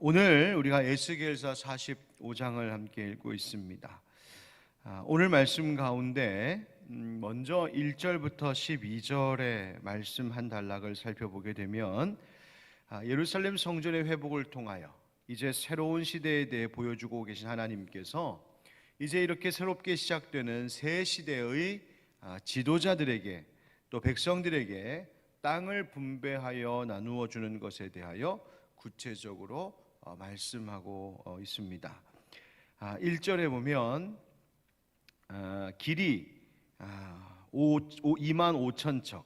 오늘 우리가 에스겔서 45장을 함께 읽고 있습니다. 오늘 말씀 가운데 먼저 1절부터 12절의 말씀 한 단락을 살펴보게 되면 예루살렘 성전의 회복을 통하여 이제 새로운 시대에 대해 보여주고 계신 하나님께서 이제 이렇게 새롭게 시작되는 새 시대의 지도자들에게 또 백성들에게 땅을 분배하여 나누어 주는 것에 대하여 구체적으로 말씀하고 있습니다. 1절에 보면 길이 2만 5천 척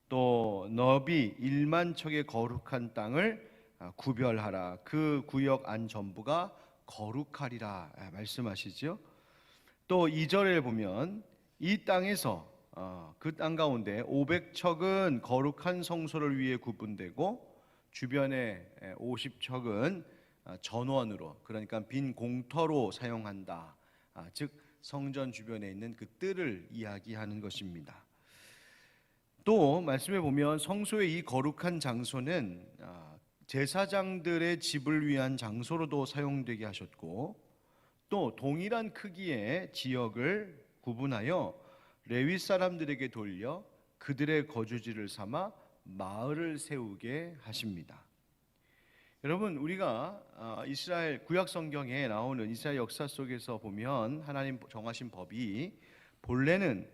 또 너비 1만 척의 거룩한 땅을 구별하라. 그 구역 안 전부가 거룩하리라 말씀하시죠. 또 2절에 보면 이 땅에서 그 땅 가운데 500척은 거룩한 성소를 위해 구분되고 주변에 50척은 전원으로, 그러니까 빈 공터로 사용한다. 즉 성전 주변에 있는 그 뜰을 이야기하는 것입니다. 또 말씀해 보면 성소의 이 거룩한 장소는 제사장들의 집을 위한 장소로도 사용되게 하셨고, 또 동일한 크기의 지역을 구분하여 레위 사람들에게 돌려 그들의 거주지를 삼아 마을을 세우게 하십니다. 여러분, 우리가 이스라엘 구약 성경에 나오는 이스라엘 역사 속에서 보면 하나님 정하신 법이 본래는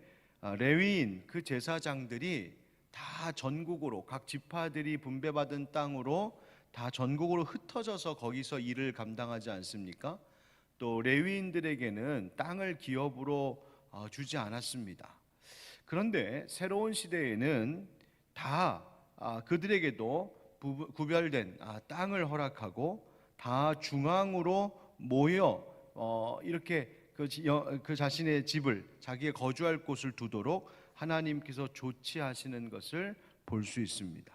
레위인 그 제사장들이 다 전국으로, 각 지파들이 분배받은 땅으로 다 전국으로 흩어져서 거기서 일을 감당하지 않습니까? 또 레위인들에게는 땅을 기업으로 주지 않았습니다. 그런데 새로운 시대에는 다 그들에게도 구별된 땅을 허락하고 다 중앙으로 모여 이렇게 그 자신의 집을, 자기의 거주할 곳을 두도록 하나님께서 조치하시는 것을 볼 수 있습니다.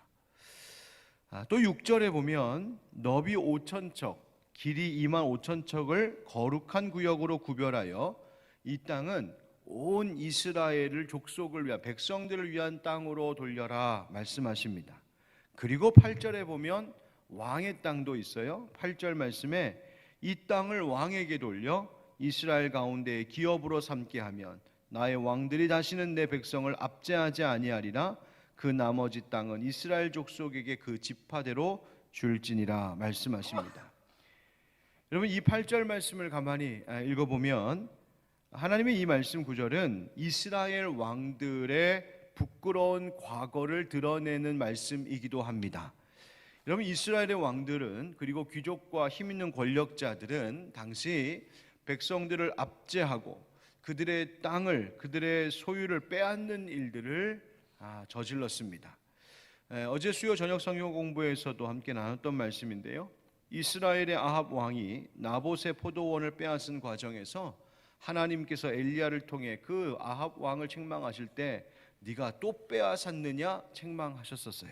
또 6절에 보면 너비 5천 척, 길이 2만 5천 척을 거룩한 구역으로 구별하여 이 땅은 온 이스라엘을 족속을 위한, 백성들을 위한 땅으로 돌려라 말씀하십니다. 그리고 8절에 보면 왕의 땅도 있어요. 8절 말씀에 이 땅을 왕에게 돌려 이스라엘 가운데 기업으로 삼게 하면 나의 왕들이 다시는 내 백성을 압제하지 아니하리라. 그 나머지 땅은 이스라엘 족속에게 그 지파대로 줄지니라 말씀하십니다. 여러분, 이 8절 말씀을 가만히 읽어보면 하나님의 이 말씀 구절은 이스라엘 왕들의 부끄러운 과거를 드러내는 말씀이기도 합니다. 여러분, 이스라엘의 왕들은, 그리고 귀족과 힘 있는 권력자들은 당시 백성들을 압제하고 그들의 땅을, 그들의 소유를 빼앗는 일들을 저질렀습니다. 어제 수요 저녁 성경 공부에서도 함께 나눴던 말씀인데요, 이스라엘의 아합 왕이 나봇의 포도원을 빼앗은 과정에서 하나님께서 엘리야를 통해 그 아합 왕을 책망하실 때 네가 또 빼앗았느냐 책망하셨었어요.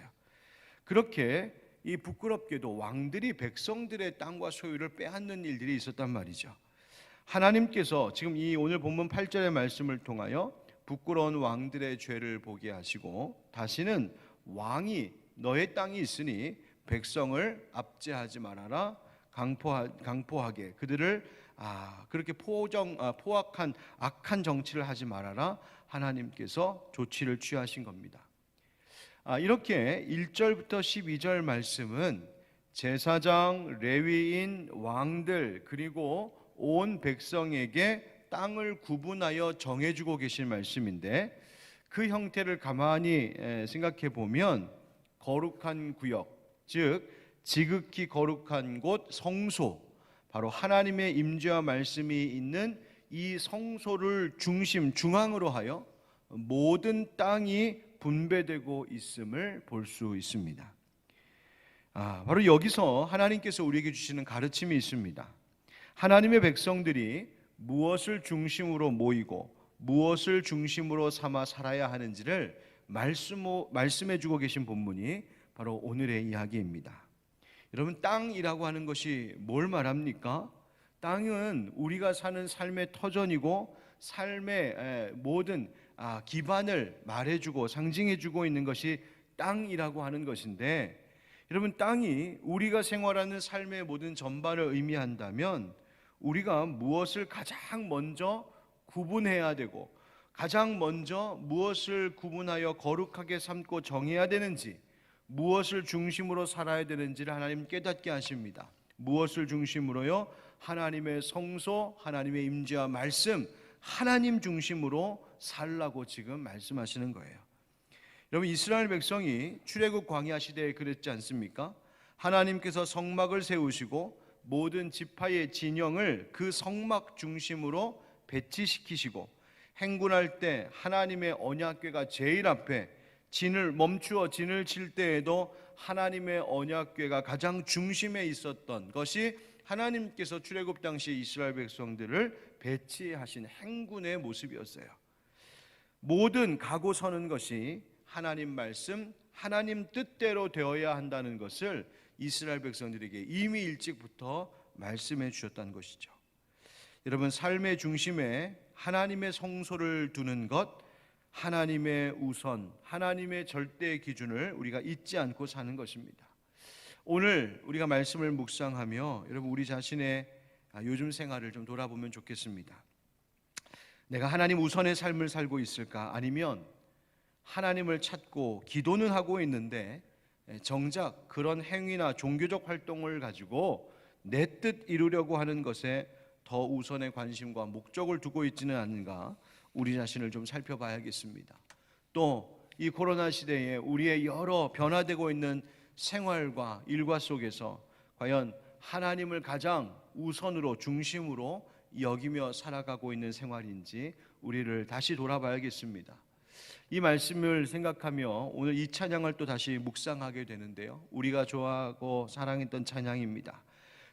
그렇게 이 부끄럽게도 왕들이 백성들의 땅과 소유를 빼앗는 일들이 있었단 말이죠. 하나님께서 지금 이 오늘 본문 8절의 말씀을 통하여 부끄러운 왕들의 죄를 보게 하시고 다시는 왕이 너의 땅이 있으니 백성을 압제하지 말아라, 강포하게 그들을 그렇게 포악한 악한 정치를 하지 말아라, 하나님께서 조치를 취하신 겁니다. 이렇게 1절부터 12절 말씀은 제사장, 레위인, 왕들 그리고 온 백성에게 땅을 구분하여 정해주고 계신 말씀인데, 그 형태를 가만히 생각해 보면 거룩한 구역, 즉 지극히 거룩한 곳 성소, 바로 하나님의 임재와 말씀이 있는 이 성소를 중앙으로 하여 모든 땅이 분배되고 있음을 볼 수 있습니다. 바로 여기서 하나님께서 우리에게 주시는 가르침이 있습니다. 하나님의 백성들이 무엇을 중심으로 모이고 무엇을 중심으로 삼아 살아야 하는지를 말씀해 주고 계신 본문이 바로 오늘의 이야기입니다. 여러분, 땅이라고 하는 것이 뭘 말합니까? 땅은 우리가 사는 삶의 터전이고 삶의 모든 기반을 말해주고 상징해주고 있는 것이 땅이라고 하는 것인데, 여러분, 땅이 우리가 생활하는 삶의 모든 전반을 의미한다면 우리가 무엇을 가장 먼저 구분해야 되고 가장 먼저 무엇을 구분하여 거룩하게 삼고 정해야 되는지, 무엇을 중심으로 살아야 되는지를 하나님 깨닫게 하십니다. 무엇을 중심으로요? 하나님의 성소, 하나님의 임재와 말씀, 하나님 중심으로 살라고 지금 말씀하시는 거예요. 여러분, 이스라엘 백성이 출애굽 광야 시대에 그랬지 않습니까? 하나님께서 성막을 세우시고 모든 지파의 진영을 그 성막 중심으로 배치시키시고 행군할 때 하나님의 언약궤가 제일 앞에, 진을 멈추어 진을 칠 때에도 하나님의 언약궤가 가장 중심에 있었던 것이 하나님께서 출애굽 당시 이스라엘 백성들을 배치하신 행군의 모습이었어요. 모든 가고 서는 것이 하나님 말씀, 하나님 뜻대로 되어야 한다는 것을 이스라엘 백성들에게 이미 일찍부터 말씀해 주셨다는 것이죠. 여러분, 삶의 중심에 하나님의 성소를 두는 것, 하나님의 우선, 하나님의 절대 기준을 우리가 잊지 않고 사는 것입니다. 오늘 우리가 말씀을 묵상하며 여러분, 우리 자신의 요즘 생활을 좀 돌아보면 좋겠습니다. 내가 하나님 우선의 삶을 살고 있을까? 아니면 하나님을 찾고 기도는 하고 있는데 정작 그런 행위나 종교적 활동을 가지고 내 뜻 이루려고 하는 것에 더 우선의 관심과 목적을 두고 있지는 않은가, 우리 자신을 좀 살펴봐야겠습니다. 또 이 코로나 시대에 우리의 여러 변화되고 있는 생활과 일과 속에서 과연 하나님을 가장 우선으로 중심으로 여기며 살아가고 있는 생활인지 우리를 다시 돌아봐야겠습니다. 이 말씀을 생각하며 오늘 이 찬양을 또 다시 묵상하게 되는데요, 우리가 좋아하고 사랑했던 찬양입니다.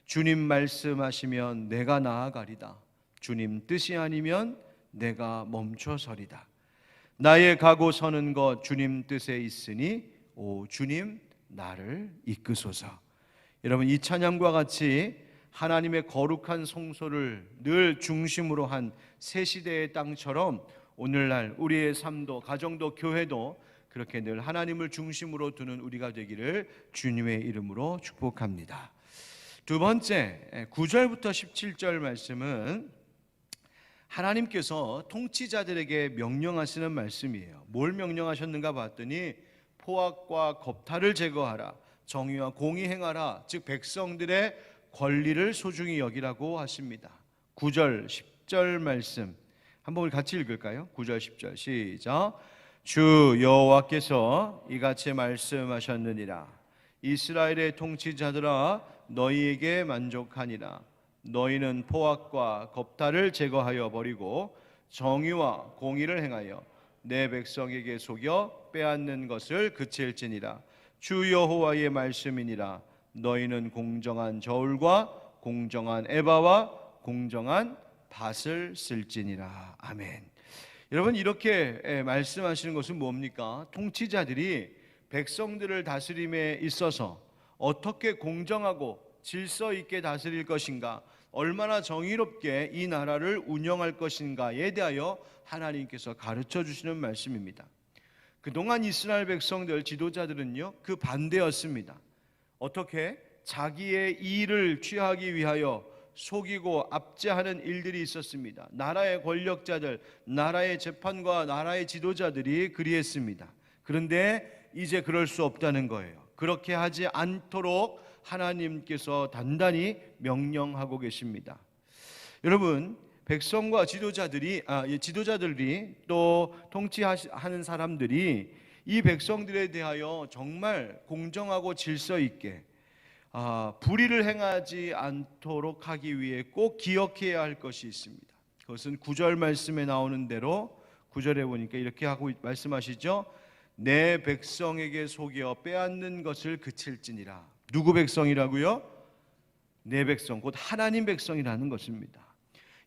주님 말씀하시면 내가 나아가리다. 주님 뜻이 아니면 내가 멈춰서리다. 나의 가고 서는 것 주님 뜻에 있으니 오 주님 나를 이끄소서. 여러분, 이 찬양과 같이 하나님의 거룩한 성소를 늘 중심으로 한 새 시대의 땅처럼 오늘날 우리의 삶도, 가정도, 교회도 그렇게 늘 하나님을 중심으로 두는 우리가 되기를 주님의 이름으로 축복합니다. 두 번째, 9절부터 17절 말씀은 하나님께서 통치자들에게 명령하시는 말씀이에요. 뭘 명령하셨는가 봤더니 포악과 겁탈을 제거하라, 정의와 공의 행하라, 즉 백성들의 권리를 소중히 여기라고 하십니다. 9절 10절 말씀 한번 우리 같이 읽을까요? 9절 10절 시작. 주 여호와께서 이같이 말씀하셨느니라. 이스라엘의 통치자들아, 너희에게 만족하니라. 너희는 포악과 겁탈을 제거하여 버리고 정의와 공의를 행하여 내 백성에게 속여 빼앗는 것을 그칠지니라. 주 여호와의 말씀이니라. 너희는 공정한 저울과 공정한 에바와 공정한 밭을 쓸지니라. 아멘. 여러분, 이렇게 말씀하시는 것은 뭡니까? 통치자들이 백성들을 다스림에 있어서 어떻게 공정하고 질서 있게 다스릴 것인가, 얼마나 정의롭게 이 나라를 운영할 것인가에 대하여 하나님께서 가르쳐 주시는 말씀입니다. 그동안 이스라엘 백성들 지도자들은요, 그 반대였습니다. 어떻게? 자기의 이익을 취하기 위하여 속이고 압제하는 일들이 있었습니다. 나라의 권력자들, 나라의 재판과 나라의 지도자들이 그리했습니다. 그런데 이제 그럴 수 없다는 거예요. 그렇게 하지 않도록 하나님께서 단단히 명령하고 계십니다. 여러분, 백성과 지도자들이 또 통치하는 사람들이 이 백성들에 대하여 정말 공정하고 질서 있게 불의를 행하지 않도록 하기 위해 꼭 기억해야 할 것이 있습니다. 그것은 9절 말씀에 나오는 대로 9절에 보니까 이렇게 하고 말씀하시죠. 내 백성에게 속여 빼앗는 것을 그칠지니라. 누구 백성이라고요? 내 백성, 곧 하나님 백성이라는 것입니다.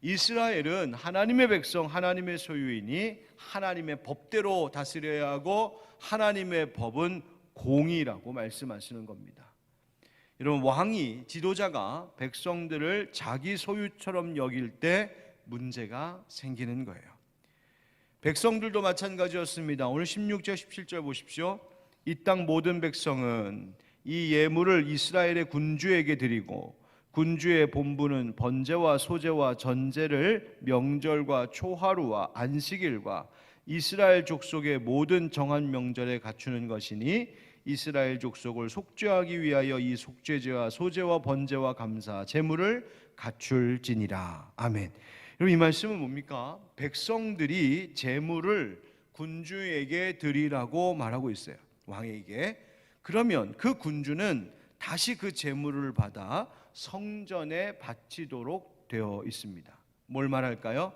이스라엘은 하나님의 백성, 하나님의 소유이니 하나님의 법대로 다스려야 하고 하나님의 법은 공의라고 말씀하시는 겁니다. 여러분, 왕이, 지도자가 백성들을 자기 소유처럼 여길 때 문제가 생기는 거예요. 백성들도 마찬가지였습니다. 오늘 16절 17절 보십시오. 이 땅 모든 백성은 이 예물을 이스라엘의 군주에게 드리고 군주의 본부는 번제와 소제와 전제를 명절과 초하루와 안식일과 이스라엘 족속의 모든 정한 명절에 갖추는 것이니 이스라엘 족속을 속죄하기 위하여 이 속죄제와 소제와 번제와 감사 제물을 갖출지니라. 아멘. 여러분, 이 말씀은 뭡니까? 백성들이 제물을 군주에게 드리라고 말하고 있어요. 왕에게. 그러면 그 군주는 다시 그 제물을 받아 성전에 바치도록 되어 있습니다. 뭘 말할까요?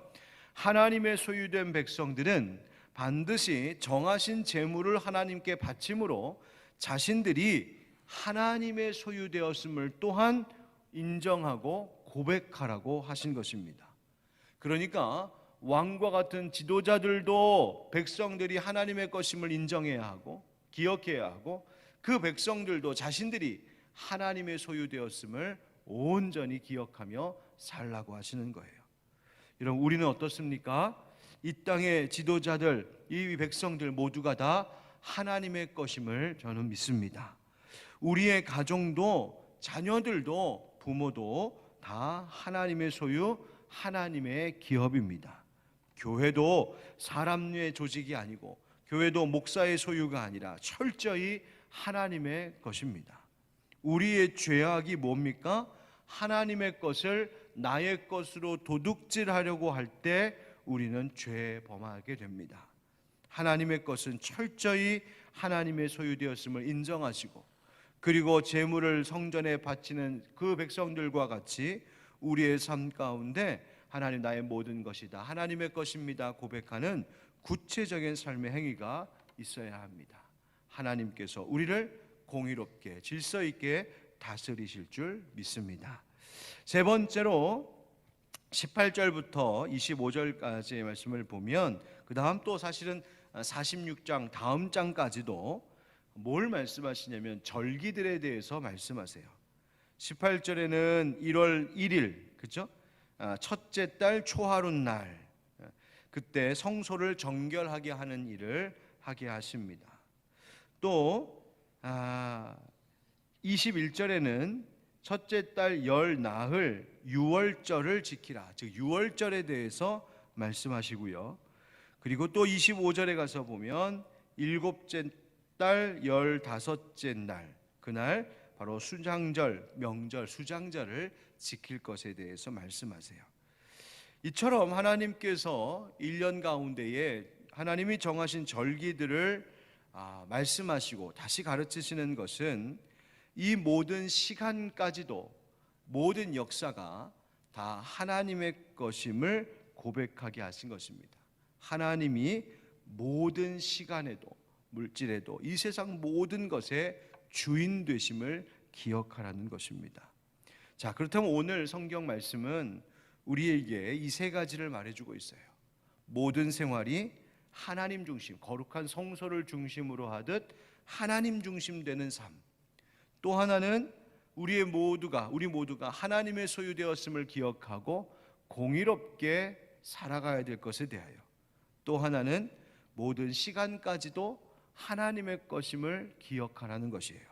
하나님의 소유된 백성들은 반드시 정하신 제물을 하나님께 바침으로 자신들이 하나님의 소유되었음을 또한 인정하고 고백하라고 하신 것입니다. 그러니까 왕과 같은 지도자들도 백성들이 하나님의 것임을 인정해야 하고 기억해야 하고, 그 백성들도 자신들이 하나님의 소유되었음을 온전히 기억하며 살라고 하시는 거예요. 여러분, 우리는 어떻습니까? 이 땅의 지도자들, 이 백성들 모두가 다 하나님의 것임을 저는 믿습니다. 우리의 가정도, 자녀들도, 부모도 다 하나님의 소유, 하나님의 기업입니다. 교회도 사람의 조직이 아니고, 교회도 목사의 소유가 아니라 철저히 하나님의 것입니다. 우리의 죄악이 뭡니까? 하나님의 것을 나의 것으로 도둑질하려고 할 때 우리는 죄에 범하게 됩니다. 하나님의 것은 철저히 하나님의 소유되었음을 인정하시고, 그리고 제물을 성전에 바치는 그 백성들과 같이 우리의 삶 가운데 하나님 나의 모든 것이다, 하나님의 것입니다 고백하는 구체적인 삶의 행위가 있어야 합니다. 하나님께서 우리를 공의롭게 질서 있게 다스리실 줄 믿습니다. 세 번째로 18절부터 25절까지의 말씀을 보면, 그 다음 또 사실은 46장 다음 장까지도 뭘 말씀하시냐면 절기들에 대해서 말씀하세요. 18절에는 1월 1일, 그죠? 첫째 달 초하루 날, 그때 성소를 정결하게 하는 일을 하게 하십니다. 또 21절에는 첫째 달 열 나흘 유월절을 지키라, 즉 유월절에 대해서 말씀하시고요. 그리고 또 25절에 가서 보면 일곱째 달 15째 날, 그날 바로 수장절, 명절, 수장절을 지킬 것에 대해서 말씀하세요. 이처럼 하나님께서 1년 가운데에 하나님이 정하신 절기들을 말씀하시고 다시 가르치시는 것은 이 모든 시간까지도, 모든 역사가 다 하나님의 것임을 고백하게 하신 것입니다. 하나님이 모든 시간에도, 물질에도, 이 세상 모든 것의 주인 되심을 기억하라는 것입니다. 자, 그렇다면 오늘 성경 말씀은 우리에게 이 세 가지를 말해주고 있어요. 모든 생활이 하나님 중심, 거룩한 성소를 중심으로 하듯 하나님 중심 되는 삶. 또 하나는 우리 모두가 하나님의 소유되었음을 기억하고 공의롭게 살아가야 될 것에 대하여, 또 하나는 모든 시간까지도 하나님의 것임을 기억하라는 것이에요.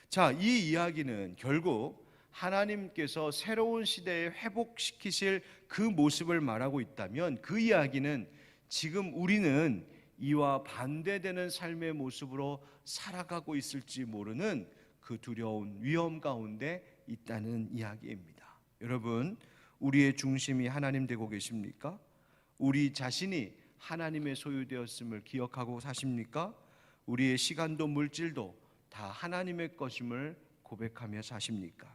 자, 이 이야기는 결국 하나님께서 새로운 시대에 회복시키실 그 모습을 말하고 있다면, 그 이야기는 지금 우리는 이와 반대되는 삶의 모습으로 살아가고 있을지 모르는 그 두려운 위험 가운데 있다는 이야기입니다. 여러분, 우리의 중심이 하나님 되고 계십니까? 우리 자신이 하나님의 소유되었음을 기억하고 사십니까? 우리의 시간도 물질도 다 하나님의 것임을 고백하며 사십니까?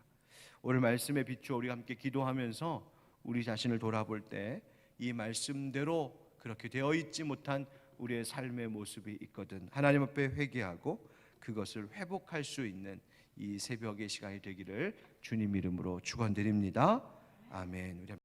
오늘 말씀에 비추어 우리 함께 기도하면서 우리 자신을 돌아볼 때 이 말씀대로 그렇게 되어 있지 못한 우리의 삶의 모습이 있거든 하나님 앞에 회개하고 그것을 회복할 수 있는 이 새벽의 시간이 되기를 주님 이름으로 축원드립니다. 아멘.